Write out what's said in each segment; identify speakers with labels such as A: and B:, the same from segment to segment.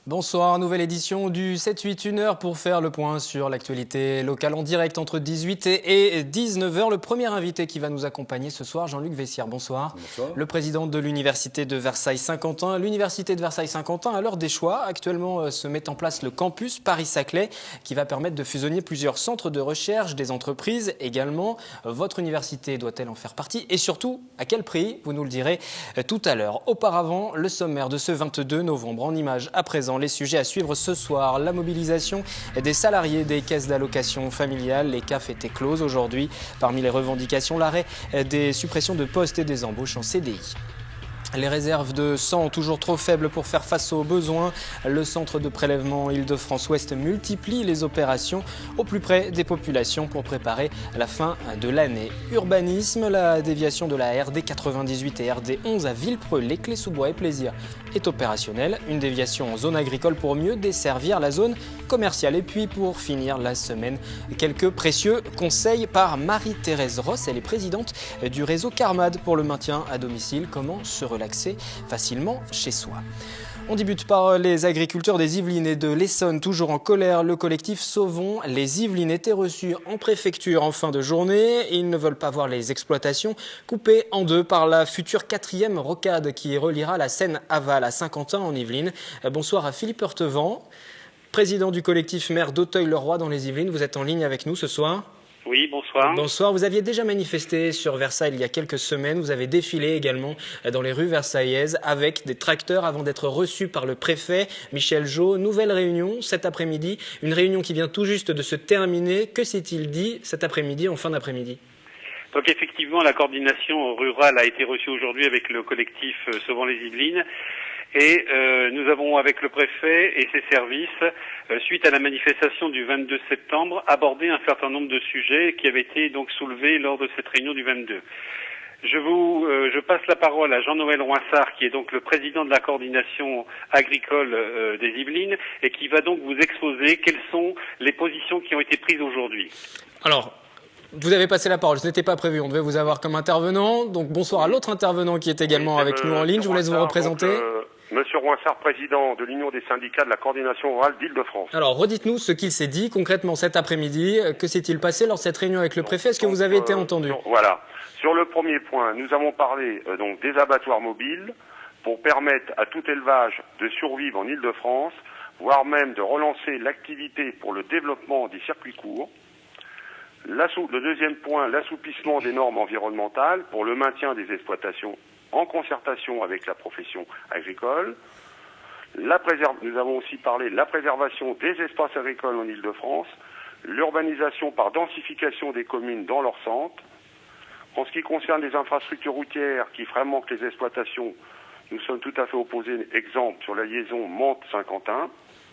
A: Bonsoir, nouvelle édition du 7-8, 1 heure pour faire le point sur l'actualité locale en direct entre 18 et 19h. Le premier invité qui va nous accompagner ce soir, Jean-Luc Vessière. Bonsoir.
B: Bonsoir.
A: Le président de l'Université de Versailles-Saint-Quentin. L'Université de Versailles-Saint-Quentin, à l'heure des choix, actuellement se met en place le campus Paris-Saclay qui va permettre de fusionner plusieurs centres de recherche, des entreprises également. Votre université doit-elle en faire partie? Et surtout, à quel prix? Vous nous le direz tout à l'heure. Auparavant, le sommaire de ce 22 novembre en images à présent. Les sujets à suivre ce soir, la mobilisation des salariés des caisses d'allocation familiale. Les CAF étaient closes aujourd'hui. Parmi les revendications, l'arrêt des suppressions de postes et des embauches en CDI. Les réserves de sang toujours trop faibles pour faire face aux besoins. Le centre de prélèvement Île-de-France-Ouest multiplie les opérations au plus près des populations pour préparer la fin de l'année. Urbanisme, la déviation de la RD 98 et RD 11 à Villepreux, les Clés-sous-Bois et Plaisir est opérationnelle. Une déviation en zone agricole pour mieux desservir la zone commerciale. Et puis pour finir la semaine, quelques précieux conseils par Marie-Thérèse Ross. Elle est présidente du réseau Carmad pour le maintien à domicile. Comment se relaxer facilement chez soi. On débute par les agriculteurs des Yvelines et de l'Essonne, toujours en colère. Le collectif Sauvons les Yvelines était reçu en préfecture en fin de journée. Ils ne veulent pas voir les exploitations coupées en deux par la future 4e rocade qui reliera la Seine-Aval à Saint-Quentin en Yvelines. Bonsoir à Philippe Heurtevent, président du collectif maire d'Auteuil-le-Roi dans les Yvelines. Vous êtes en ligne avec nous ce soir.
C: Oui, bonsoir.
A: Bonsoir. Vous aviez déjà manifesté sur Versailles il y a quelques semaines. Vous avez défilé également dans les rues versaillaises avec des tracteurs avant d'être reçus par le préfet Michel Jaut. Nouvelle réunion cet après-midi. Une réunion qui vient tout juste de se terminer. Que s'est-il dit cet après-midi, en fin d'après-midi?
C: Donc effectivement, la coordination rurale a été reçue aujourd'hui avec le collectif Sauvons les Yvelines. Et nous avons, avec le préfet et ses services, suite à la manifestation du 22 septembre, abordé un certain nombre de sujets qui avaient été donc soulevés lors de cette réunion du 22. Je passe la parole à Jean-Noël Roinsart, qui est donc le président de la coordination agricole des Yvelines, et qui va donc vous exposer quelles sont les positions qui ont été prises aujourd'hui.
A: Alors, vous avez passé la parole, ce n'était pas prévu, on devait vous avoir comme intervenant. Donc bonsoir à l'autre intervenant qui est également avec nous en ligne, je vous laisse vous représenter.
B: Monsieur Roinsart, président de l'Union des syndicats de la coordination rurale d'Île-de-France.
A: Alors, redites-nous ce qu'il s'est dit concrètement cet après-midi. Que s'est-il passé lors de cette réunion avec le préfet? Est-ce que vous avez été entendu?
B: Voilà. Sur le premier point, nous avons parlé donc des abattoirs mobiles pour permettre à tout élevage de survivre en Île-de-France, voire même de relancer l'activité pour le développement des circuits courts. Le deuxième point, l'assouplissement des normes environnementales pour le maintien des exploitations en concertation avec la profession agricole. Nous avons aussi parlé de la préservation des espaces agricoles en Île-de-France, l'urbanisation par densification des communes dans leur centre. En ce qui concerne les infrastructures routières qui feraient manque les exploitations, nous sommes tout à fait opposés, exemple sur la liaison Mantes-Saint-Quentin.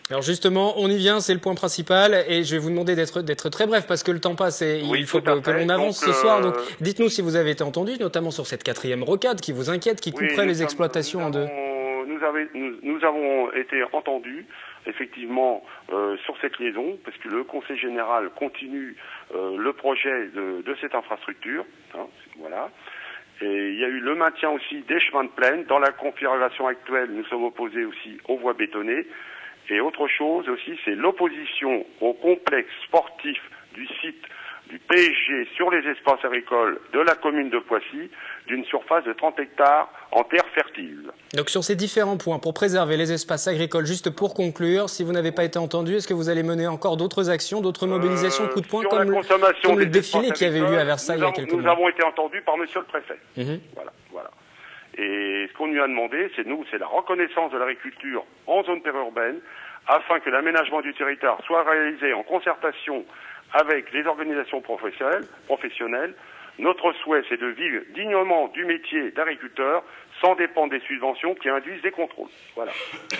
A: Alors justement, on y vient, c'est le point principal, et je vais vous demander d'être très bref parce que le temps passe et il faut que l'on avance ce soir. Donc dites-nous si vous avez été entendu, notamment sur cette 4e rocade qui vous inquiète, qui couperait les exploitations en deux.
B: Nous avons été entendus, effectivement, sur cette liaison, parce que le Conseil général continue le projet de cette infrastructure. Hein, voilà. Et il y a eu le maintien aussi des chemins de plaine. Dans la configuration actuelle, nous sommes opposés aussi aux voies bétonnées. Et autre chose aussi, c'est l'opposition au complexe sportif du site du PSG sur les espaces agricoles de la commune de Poissy, d'une surface de 30 hectares en terre fertile.
A: Donc sur ces différents points, pour préserver les espaces agricoles, juste pour conclure, si vous n'avez pas été entendu, est-ce que vous allez mener encore d'autres actions, d'autres mobilisations, coup de poing, comme le défilé qui avait eu lieu à Versailles il y a quelques mois?
B: Nous avons été entendus par monsieur le préfet. Voilà. Et ce qu'on lui a demandé, c'est la reconnaissance de l'agriculture en zone périurbaine, afin que l'aménagement du territoire soit réalisé en concertation avec les organisations professionnelles. Notre souhait, c'est de vivre dignement du métier d'agriculteur sans dépendre des subventions qui induisent des contrôles. Voilà.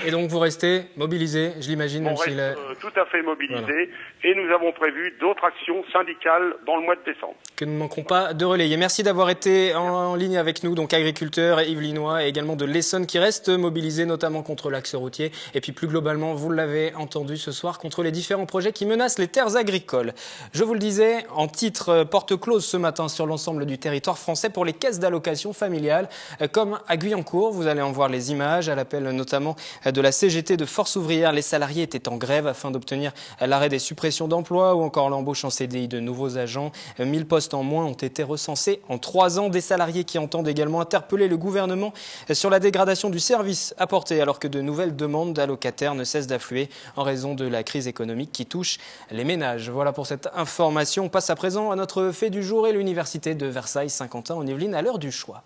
A: Et donc vous restez mobilisé, je l'imagine, même s'il est...
B: tout à fait mobilisé, et nous avons prévu d'autres actions syndicales dans le mois de décembre.
A: Que nous ne manquerons pas de relayer. Merci d'avoir été en ligne avec nous, donc agriculteurs yvelinois et également de l'Essonne qui restent mobilisés, notamment contre l'axe routier, et puis plus globalement, vous l'avez entendu ce soir, contre les différents projets qui menacent les terres agricoles. Je vous le disais, en titre porte close ce matin sur l'ensemble du territoire français pour les caisses d'allocation familiale, comme à Guyancourt. Vous allez en voir les images, à l'appel notamment de la CGT de Force ouvrière. Les salariés étaient en grève afin d'obtenir l'arrêt des suppressions d'emplois ou encore l'embauche en CDI de nouveaux agents. 1000 postes en moins ont été recensés en 3 ans. Des salariés qui entendent également interpeller le gouvernement sur la dégradation du service apporté alors que de nouvelles demandes d'allocataires ne cessent d'affluer en raison de la crise économique qui touche les ménages. Voilà pour cette information. On passe à présent à notre fait du jour et l'université de Versailles-Saint-Quentin en Yvelines à l'heure du choix.